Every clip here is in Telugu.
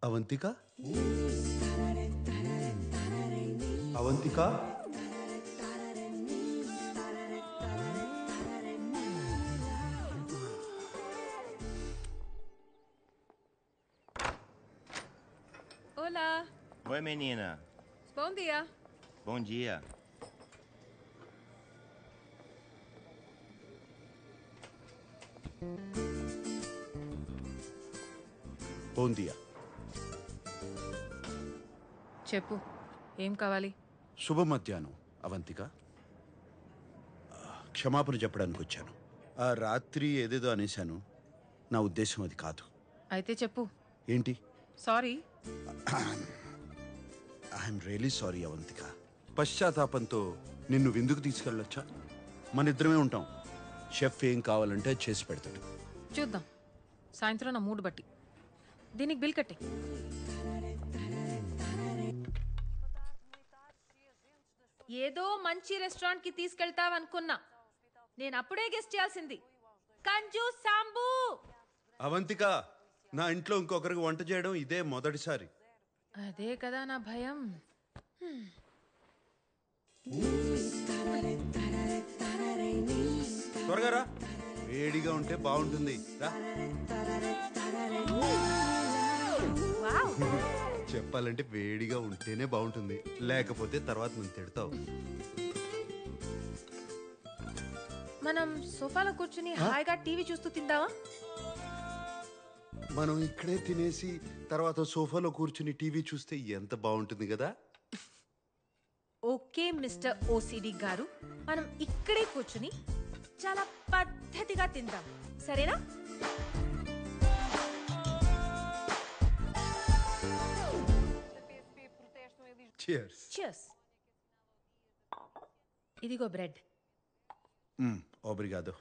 Avantika Avantika Olá, Oi, menina. bom dia. Bom dia. బోందియా. చెప్పు ఏం కావాలి? శుభ మధ్యాహ్నం అవంతిక. క్షమాపణ చెప్పడానికి వచ్చాను. ఆ రాత్రి ఏదేదో అనేశాను. నా ఉద్దేశం అది కాదు. అయితే చెప్పు. ఏంటి? Sorry. I'm really sorry Avantika. పశ్చాత్తాపంతో నిన్ను విందుకు తీసుకెళ్ళొచ్చా? మన ఇద్దరమే ఉంటాం. షెఫ్ ఏం కావాలంటే అది చేసి పెడతాడు. చూద్దాం సాయంత్రం నా మూడ్ బట్టి. దీనికి బిల్ కట్టే. ఏదో మంచి రెస్టారెంట్ కి తీసుకెళ్తావనుకున్నా. నేను అప్పుడే గెస్ట్ చేయాల్సింది. కంజు సాంబు. అవంతిక, నా ఇంట్లో ఇంకొకరికి వంట చేయడం ఇదే మొదటిసారి. అదే కదా నా భయం. త్వరగా రా, వేడిగా ఉంటే బాగుంటుంది. రా. వావ్. చెప్పాలంటే వేడిగా ఉంటేనే బాగుంటుంది, లేకపోతే తర్వాత నువ్వు తిడతావు. మనం సోఫాలో కూర్చుని హాయిగా టీవీ చూస్తూ తిందామా? మనం ఇక్కడే తినేసి తర్వాత సోఫాలో కూర్చుని టీవీ చూస్తే ఎంత బాగుంటుంది కదా. ఓకే మిస్టర్ ఓసిడి గారు, మనం ఇక్కడే కూర్చుని చాలా పద్ధతిగా తిందాం, సరేనా? Cheers. Cheers. ఇదిగో బ్రెడ్. ఓబ్రిగాదో.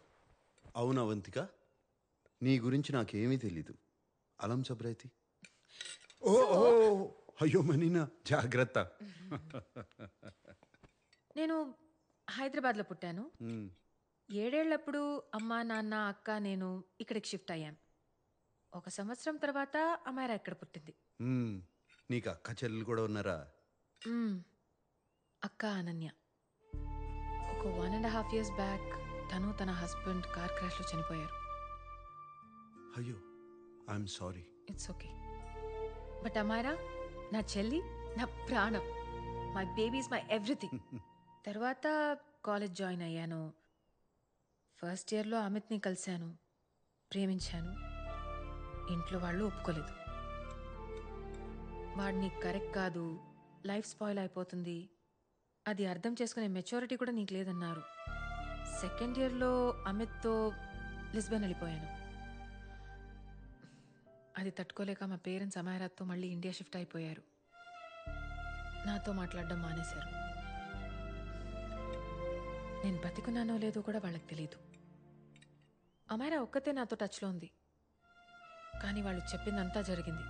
అవును అవంతిక, నీ గురించి నాకేమీ తెలీదు. అలం సబ్రైతి. ఓ ఓ, అయ్యో మనీనా, జాగ్రత్త. నేను హైదరాబాద్లో పుట్టాను. 7 ఏళ్లప్పుడు అమ్మ నాన్న అక్క నేను ఇక్కడికి షిఫ్ట్ అయ్యాం. 1 సంవత్సరం తర్వాత అమ్మాయిరా ఇక్కడ పుట్టింది. నీకు అక్క చెల్లెలు కూడా ఉన్నారా? అక్క అనన్య. ఒక 1.5 years బ్యాక్ తను తన హస్బెండ్ కార్ క్రాష్లో చనిపోయారు. అయ్యో, I'm sorry. It's okay. But అమ్మాయిరా నా చెల్లి, నా ప్రాణం. My baby is my everything. తర్వాత కాలేజ్ జాయిన్ అయ్యాను. ఫస్ట్ ఇయర్లో అమిత్ని కలిశాను, ప్రేమించాను. ఇంట్లో వాళ్ళు ఒప్పుకోలేదు. వాడిని కరెక్ట్ కాదు, లైఫ్ స్పాయిల్ అయిపోతుంది, అది అర్థం చేసుకునే మెచ్యూరిటీ కూడా నీకు లేదన్నారు. సెకండ్ ఇయర్లో అమిత్తో లిస్బన్ వెళ్ళిపోయాను. అది తట్టుకోలేక మా పేరెంట్స్ అమాయరాత్తో మళ్ళీ ఇండియా షిఫ్ట్ అయిపోయారు. నాతో మాట్లాడడం మానేశారు. నేను బతికున్నానో లేదో కూడా వాళ్ళకి తెలీదు. అమాయరా ఒక్కతే నాతో టచ్లో ఉంది, కానీ వాళ్ళు చెప్పిందంతా జరిగింది.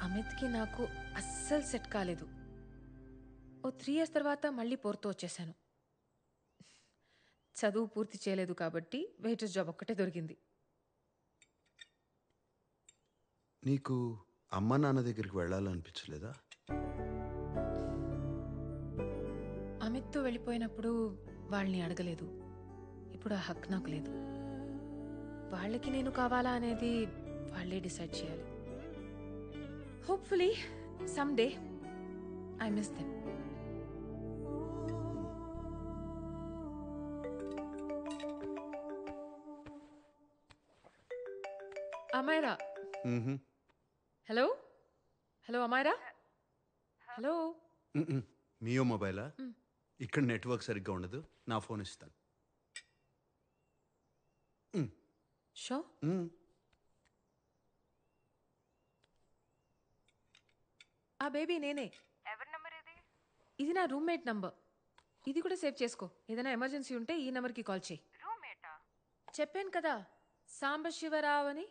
అమిత్కి నాకు అస్సలు సెట్ కాలేదు. ఓ 3 years తర్వాత మళ్ళీ పోర్తో వచ్చేసాను. చదువు పూర్తి చేయలేదు కాబట్టి వెయిటర్ జాబ్ ఒక్కటే దొరికింది. నీకు అమ్మ నాన్న దగ్గరికి వెళ్ళాలనిపించలేదా? అమిత్తో వెళ్ళిపోయినప్పుడు వాళ్ళని అడగలేదు. ఇప్పుడు ఆ హక్కు నాకు లేదు. వాళ్ళకి నేను కావాలా అనేది వాళ్ళే డిసైడ్ చేయాలి. Hopefully someday I miss them. Amaira. Hello hello Amaira. Hello. మియో మొబైలా? ఇక్కడ నెట్వర్క్ సరిగ్గా ఉండదు, నా ఫోన్ ఇస్తాను. షో. ఆ బేబీ నేనే. ఎవరి నంబర్ ఇది? ఇది నా రూమ్మేట్ నంబర్. ఇది కూడా సేవ్ చేసుకో. ఏదైనా ఎమర్జెన్సీ ఉంటే ఈ నెంబర్కి కాల్ చేయి. రూమ్మేటా? చెప్పాను కదా సాంబశివరావు అని,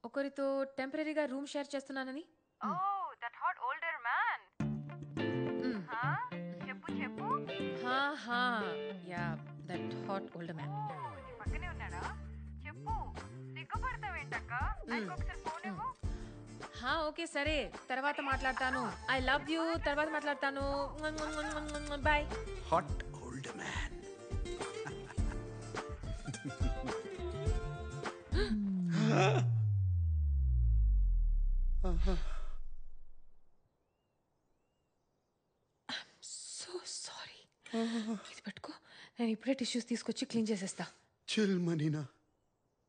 ఒకరితో టెంపరీగా రూమ్ షేర్ చేస్తున్నానని. Oh that hot older man. చెప్పు చెప్పు. Yeah that hot older man. నీ పక్కనే ఉన్నాడా? చెప్పు. సిగ్గుపడతావేంటక్క? ఆయనకు ఒకసారి ఫోన్ ఇవ్వు. ఓకే సరే, తర్వాత మాట్లాడతాను. ఐ లవ్ యూ, తర్వాత మాట్లాడతాను. Bye. Hot old man. So sorry. ఇది పట్టుకో, నేను ఇప్పుడే టిష్యూస్ తీసుకొచ్చి క్లీన్ చేసేస్తా. చిల్ మనీనా.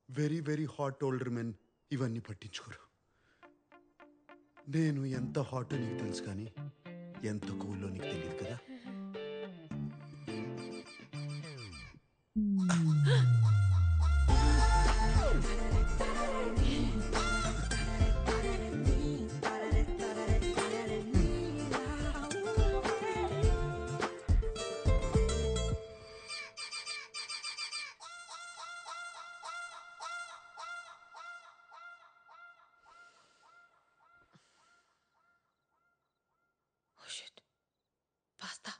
Very very hot older men ఇవన్నీ పట్టించుకోరు. నేను ఎంత హాట్ నీకు తెలుసు, కానీ ఎంత కూల్లో నీకు తెలియదు కదా. పాస్తా.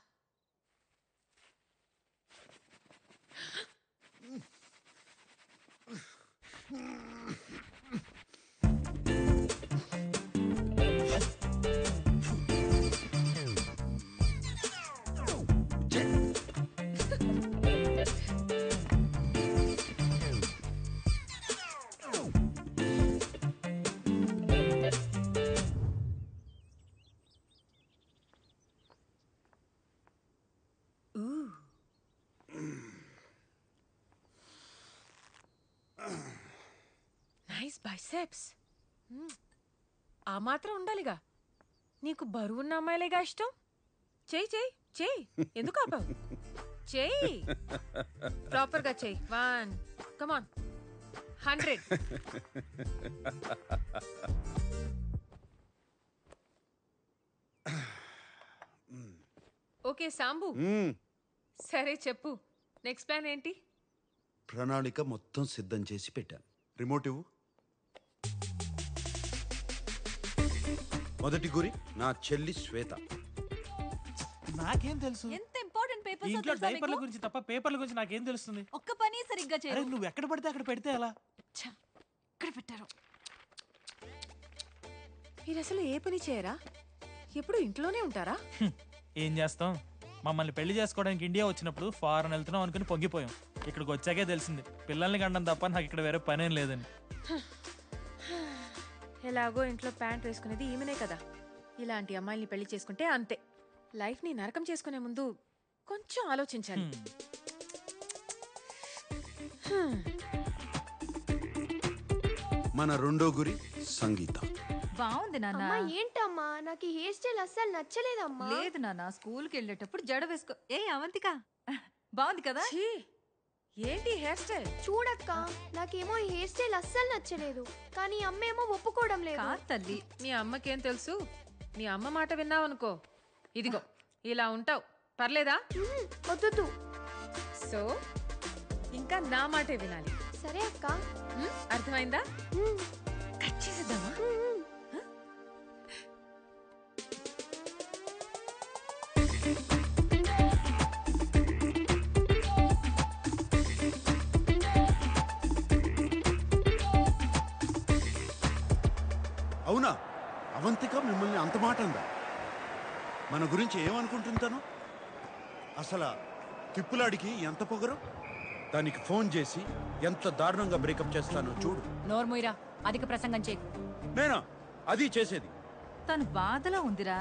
Nice biceps. ఆ మాత్రం ఉండాలిగా. నీకు బరువున్న అమ్మాయిలేగా ఇష్టం. చెయ్యి చెయ్యి చెయ్యి, ఎందుకు ఆపావు? చెయ్యి, ప్రాపర్గా చెయ్యి. 1, కమాన్, 100. ఓకే సాంబు, సరే చెప్పు, నెక్స్ట్ ప్లాన్ ఏంటి? ప్రణాళిక మొత్తం సిద్ధం చేసి పెట్టాను. రిమోట్ ఇవ్వు. మొదటి గురి నా చెల్లి శ్వేత. నాకేం తెలుసు? ఎంత ఇంపార్టెంట్ ఈ పేపర్స్ ఇంట్లో డైపర్ల గురించి తప్ప పేపర్ల గురించి నాకేం తెలుస్తుంది? ఒక్క పని సరిగ్గా అరే చేయరు. నువ్వు ఎక్కడ పడితే అక్కడ పెడితే ఎలా? ఛ, ఇక్కడ పెట్టారు. మీరు అసలు ఏ పని చేయరా? ఎప్పుడు ఇంట్లోనే ఉంటారా? ఏం చేస్తాం, మమ్మల్ని పెళ్లి చేసుకోవడానికి ఇండియా వచ్చినప్పుడు ఫారెన్ వెళ్తున్నాం అనుకుని పొంగిపోయాం. ఇక్కడికి వచ్చాకే తెలిసింది పిల్లల్ని కండం తప్ప నాకు ఇక్కడ వేరే పనేం లేదని. ఎలాగో ఇంట్లో ప్యాంట్ వేసుకునేది ఈమెనే కదా. ఇలాంటి అమ్మాయిల్ని పెళ్లి చేసుకుంటే అంతే. లైఫ్ని నరకం చేసుకునే ముందు కొంచెం ఆలోచించాలి. మన రెండో గురి సంగీత. బాగుంది నాన్న. అమ్మా ఏంటమ్మా, నాకు ఈ హెయిర్ స్టైల్ అస్సలు నచ్చలేదమ్మా. లేదు నాన్న, స్కూల్కి వెళ్ళేటప్పుడు జడ వేసుకో. ఏ అవంతిక, బాగుంది కదా? ఛీ, ఏంటి హెయిర్ స్టైల్? చూడక్క, నాకేమో ఈ హెయిర్ స్టైల్ అస్సలు నచ్చలేదు, కానీ అమ్మేమో ఒప్పుకోవడం లేదు. కాదు తల్లి. మీ అమ్మకేం తెలుసు? మీ అమ్మ మాట విన్నావనుకో, ఇదిగో ఇలా ఉంటావు. పర్లేదా? వద్దు. సో ఇంకా నా మాటే వినాలి. సరే అక్క. అర్థమైందా? కట్ చేసేద్దామా? అవునా? అవంతిక మిమ్మల్ని అంత మాట అందా? మన గురించి ఏమనుకుంటుంటాను? అసలు తిప్పులాడికి ఎంత పొగరు. దానికి ఫోన్ చేసి ఎంత దారుణంగా బ్రేకప్ చేస్తానో చూడు. నోర్మోయిరా, అధిక ప్రసంగం చేయకు. నేనా అది చేసేది? తను బాధలో ఉందిరా.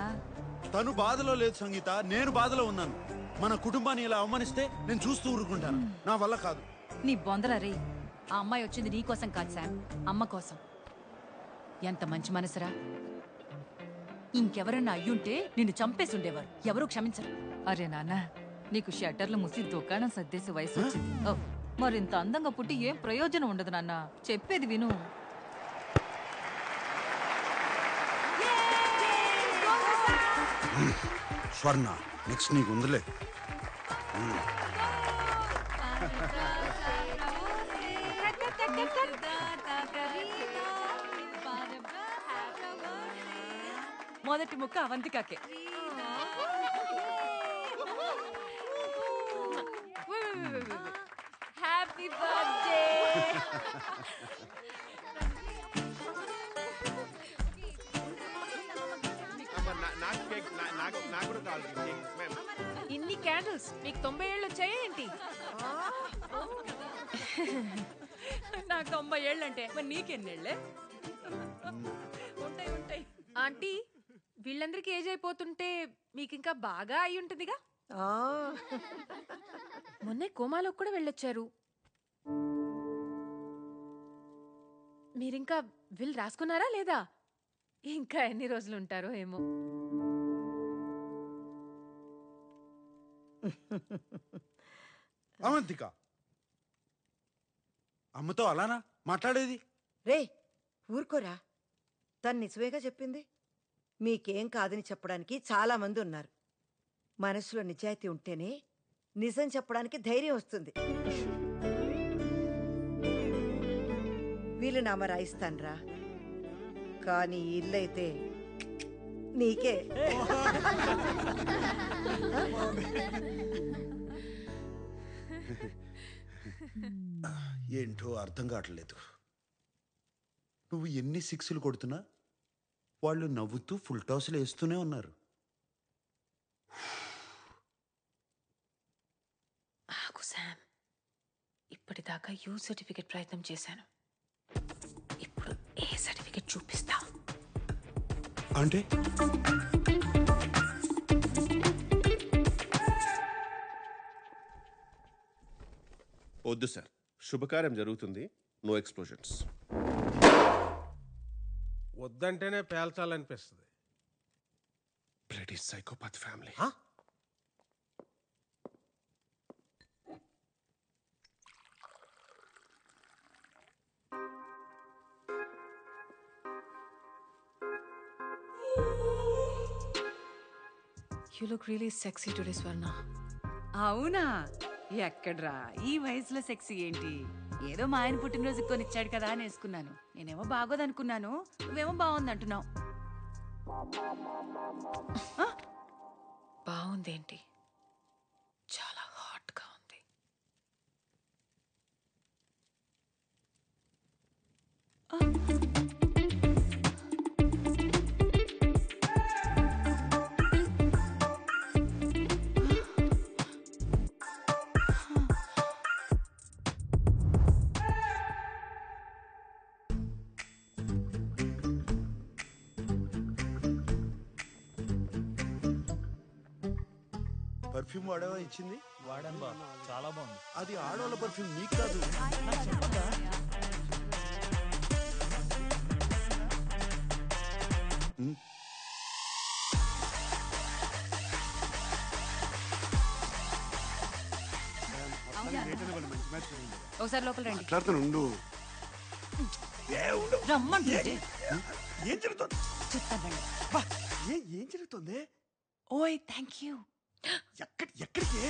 తను బాధలో లేదు సంగీత, నేను బాధలో ఉన్నాను. మన కుటుంబాన్ని ఇలా అవమానిస్తే నేను చూస్తూ ఊరుకుంటాను. నా వల్ల కాదు. నీ బొందల రే. ఆ అమ్మాయి వచ్చింది నీ కోసం కాదు శామ్, అమ్మ కోసం. ఎంత మంచి మనసురా. ఇంకెవరన్నా అయ్యుంటే నిన్ను చంపేసి ఉండేవారు. ఎవరూ క్షమించరు. అరే నాన్న, నీకు షట్టర్లు మూసి దుకాణం సర్దేసే వయసు వచ్చింది. ఓ, మరింత అందంగా పుట్టి ఏం ప్రయోజనం ఉండదు నాన్న. చెప్పేది విను. స్వర్ణ, నెక్స్ట్ నీకు ఉందిలే. మొదటి ముక్క అవంతికాకే. Happy birthday. నాకు కూడా కావాలి. ఇన్ని క్యాండిల్స్ మీకు 90 ఏళ్ళు వచ్చాయా ఏంటి? నాకు 90 ఏళ్ళంటే మరి నీకెన్నేళ్ళే? ఉంటాయి ఉంటాయి. ఆంటీ వీళ్ళందరికీ ఏజ్ అయిపోతుంటే మీకు ఇంకా బాగా అయి ఉంటుందిగా. మొన్నే కోమాలోకి కూడా వెళ్ళొచ్చారు. మీరింకా విల్ రాసుకున్నారా లేదా? ఇంకా ఎన్ని రోజులు ఉంటారో ఏమో. అవంతిక, అమ్మతో అలానా మాట్లాడేది? రే ఊరుకోరా, తను నిజమేగా చెప్పింది. మీకేం కాదని చెప్పడానికి చాలా మంది ఉన్నారు. మనసులో నిజాయితీ ఉంటేనే నిజం చెప్పడానికి ధైర్యం వస్తుంది. వీళ్ళు నామ రాయిస్తాన్రా, కానీ ఇల్లైతే నీకే. ఏంటో అర్థం కావట్లేదు. నువ్వు ఎన్ని సిక్స్లు కొడుతున్నా వాళ్ళు నవ్వుతూ ఫుల్ టాస్లు వేస్తూనే ఉన్నారు. ఆగు శామ్, ఇప్పటిదాకా యూ సర్టిఫికెట్ ప్రయత్నం చేశాను. ఇప్పుడు ఏ సర్టిఫికెట్ చూపిస్తా అంటే వద్దు సార్, శుభకార్యం జరుగుతుంది, నో ఎక్స్ప్లోజన్స్. వద్దంటేనే పేల్చాలనిపిస్తుంది. Bloody psychopath family. You look really sexy today Swarna. అవునా? ఎక్కడ్రా ఈ వయసులో సెక్సీ ఏంటి? ఏదో మా ఆయన పుట్టినరోజుకి కొనిచ్చాడు కదా అని వేసుకున్నాను. నేనేమో బాగోదనుకున్నాను, నువ్వేమో బాగుందంటున్నావు. బాగుందేంటి? చాలా హాట్గా ఉంది. పర్ఫ్యూమ్ వాడేవా ఇచ్చింది? వాడాను బా, చాలా బాగుంది. అది ఆడవాళ్ళ పర్ఫ్యూమ్, నీకు కాదు. ఒకసారి లోపల రండి. మాట్లాడుతాను. రమ్మంటుంటే ఏం జరుగుతుంది? చెప్తానండి. ఏం జరుగుతుంది? ఓయ్ థ్యాంక్ యూ. ఎక్కడికి?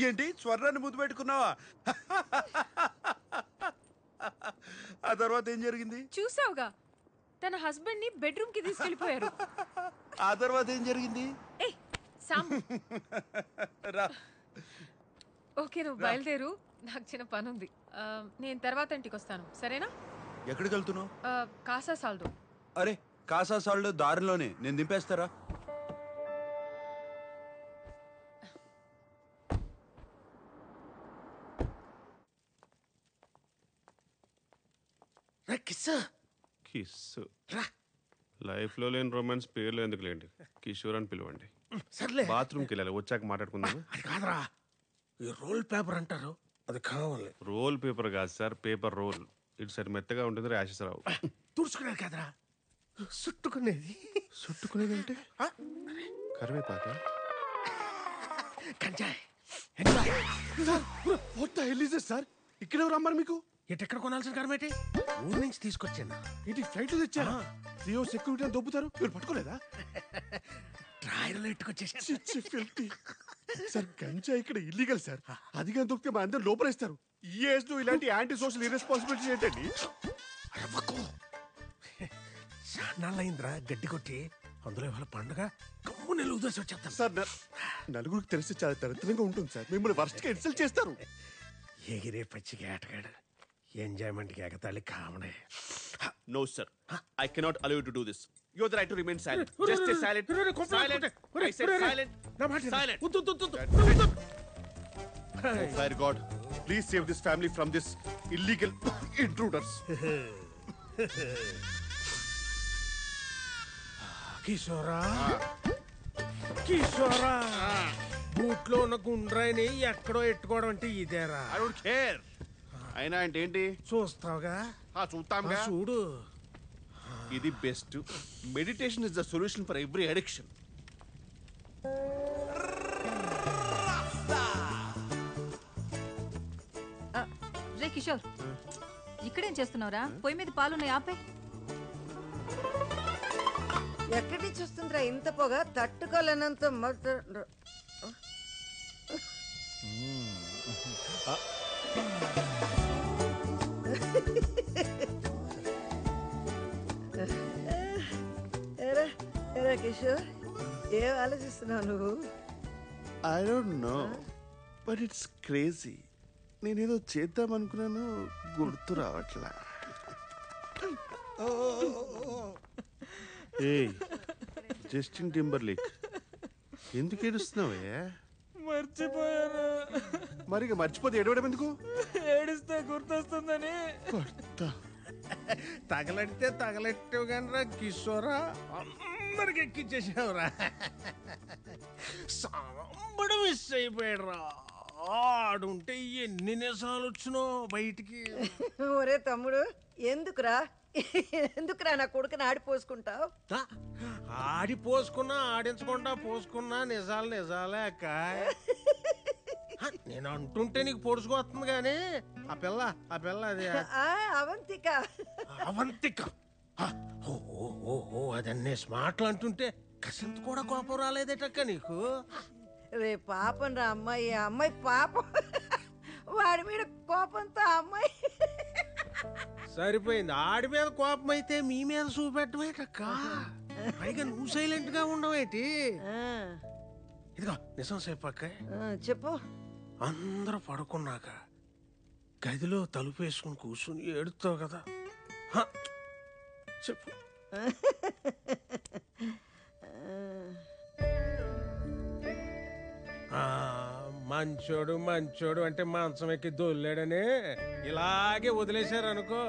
ఏంటి స్వర్ణాన్ని ముద్దు పెట్టుకున్నావా? ఆ తర్వాత ఏం జరిగింది? చూసావుగా, తన హస్బెండ్ ని బెడ్రూమ్ కి తీసుకెళ్లిపోయారు. ఆ తర్వాత ఏం జరిగింది? ఏ సామ్, రా. ఓకే నువ్వు బయలుదేరు, నాకు చిన్న పని ఉంది. నేను తర్వాత ఇంటికి వస్తాను, సరేనా? ఎక్కడికి వెళ్తున్నావు? కాసా సాల్దో. అరే కాసా సాల్డో దారిలోనే, నేను దింపేస్తారా? కిస్ లైఫ్ లో లేని రొమాన్స్ పేర్లు ఎందుకులేండి, కిషోర్ అని పిలవండి. సర్లే, బాత్రూమ్కి వెళ్ళాలి, వచ్చాక మాట్లాడుకుందాం. అది కాదురా, ఈ రోల్ పేపర్ అంటారు, అది కావాలి. రోల్ పేపర్ కాదు సార్, పేపర్ రోల్. ఇటు సైడ్ మెత్తగా ఉంటుంది, ర్యాషెస్ రావు. తుడుచుకునేది కాదురా, చుట్టుకునేది. చుట్టుకునేది అంటే కరివేపాక. కంజాయ్. సార్ ఇక్కడ ఎవరు అమ్మారు మీకు? ఎక్కడ కొనాల్సిన కరమేటి? ఊరు నుంచి తీసుకొచ్చాను. ఏంటి ఫ్లైట్ లో తెచ్చారా? జియో సెక్యూరిటీ అని దొబ్బుతారు, మీరు పట్టుకోలేదా? ట్రాయర్లో ఎట్టుకొచ్చేసాను. సార్ గంజా ఇక్కడ ఇల్లీగల్ సార్, అది కానీ దొరికితే మా అందరు లోపలేస్తారు. ఈ ఏజ్ లో ఇలాంటి యాంటీ సోషల్ ఇర్రెస్పాన్సిబిలిటీ ఏంటండి? చాన్నాళ్ళయిందిరా గడ్డి కొట్టి, అందులో ఇవాళ పండుగ కమ్ము నెల ఉదర్సి వచ్చేస్తాను. సార్ నలుగురికి తెలిసి చాలా దరిద్రంగా ఉంటుంది సార్, మిమ్మల్ని వర్స్ట్ గా ఇన్సల్ట్ చేస్తారు. ఎగిరే పచ్చిగా ఆటగాడు ఎంజాయ్మెంట్కి ఎగతాళి కామనే. No, sir. I cannot allow you to do this. You have the right to remain silent. Just stay silent. Silent. I said silent. Silent. Oh, fire God. Please save this family from this illegal intruders. కిషోరా కిషోరా, బూట్లో ఉన్న గుండ్రాయిని ఎక్కడో ఎట్టుకోవడం అంటే ఇదేరా. I don't care. అయినా అంటే ఏంటి? చూస్తావుగా? చూస్తాంగా. చూడు. ఇది best. Meditation is the solution for every addiction. రే కిషోర్, ఇక్కడేం చేస్తున్నావురా? పొయ్యి మీద పాలున్నాయి, ఆపే. ఎక్కడి నుంచి వస్తుందిరా ఇంత పొగ? తట్టుకోలేనంత ఎరా కిషోర్, ఏం ఆలోచిస్తున్నావు నువ్వు? I don't no, but it's crazy. నేనేదో చేద్దాం అనుకున్నాను, గుర్తు రావట్లా. ఏయ్, జస్టిన్ టింబర్లేక్, ఎందుకు ఏడుస్తున్నావే? మర్చిపోయాను. మరి ఇక మర్చిపోతే ఏడవడం ఎందుకు? ఏడిస్తే గుర్తొస్తుందని. తగలడితే తగలెట్టావు కానీ రా కిషోరా, అందరికి ఎక్కిచ్చేసావురా. సాంబడు మిస్ అయిపోయాడు రా. ఆడుంటే ఎన్ని నిజాలు వచ్చినో బయటికి. ఒరే తమ్ముడు, ఎందుకురా నా కొడుకుని ఆడిపోసుకుంటావు? ఆడిపోసుకున్నా ఆడించకుండా పోసుకున్నా నిజాలు నిజాలే అక్క. నేను అంటుంటే నీకు పొడుచుకొస్తుంది కానీ ఆ పిల్ల అది అవంతిక. అవంతిక ఓ అదన్నీ స్మార్ట్లు అంటుంటే కసంత కూడా కోపం రాలేదేటక్క నీకు? రే పాపం రా అమ్మాయి పాపం. వాడి మీద కోపంతో అమ్మాయి సరిపోయింది. ఆడి మీద కోపం అయితే మీ మీద చూపెట్టమేటక్క. పైగా నువ్వు సైలెంట్ గా ఉండవేటి? ఇదిగో నిజం చెప్పక్క. చెప్పు. అందరూ పడుకున్నాక గదిలో తలుపు వేసుకుని కూర్చుని ఏడుతావు కదా, చెప్పు. మంచోడు అంటే మంచం ఎక్కి దొల్లాడని ఇలాగే వదిలేశారనుకో,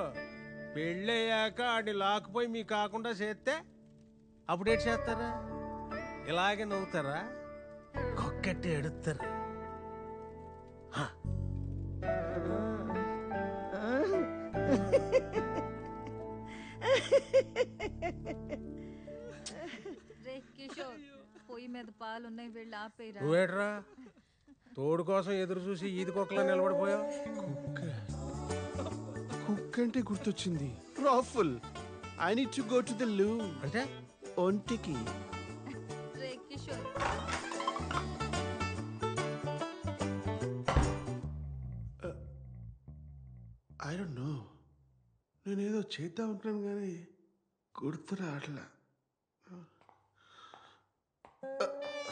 పెళ్ళయ్యాక ఆడిని లాక్కుపోయి మీ కాకుండా చేస్తే అప్పుడేటి చేస్తారా? ఇలాగే నవ్వుతారా? కొక్కెట్టి ఎడుతారు. రే కిషోర్, పొయ్యి మీద పాలున్నాయి, వెళ్ళి ఆపేరా. నువ్వేట్రా తోడు కోసం ఎదురు చూసి ఈది కుక్కలా నిలబడిపోయావు? కుక్ అంటే గుర్తొచ్చింది. రాఫుల్, I need to go to the loo. అంటే ఒంటికి. రే కిషోర్, ఐ డోంట్ నో, నేనేదో చేద్దాం అనుకున్నాను కానీ గుర్తు రావట్లా.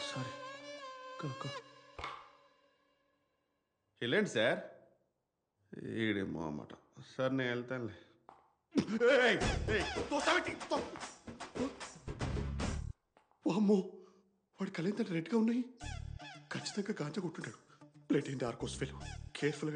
సారీ. వెళ్ళండి సార్. ఈడేమో అన్నమాట. సార్ నేను వెళ్తానులే. అమ్మో, వాడి కళ్ళేంత రెడ్గా ఉన్నాయి. ఖచ్చితంగా గాంజా కొట్టుంటాడు. బ్లడ్ ఇన్ ద ఆర్కోస్ ఫెలో. కేర్ఫుల్.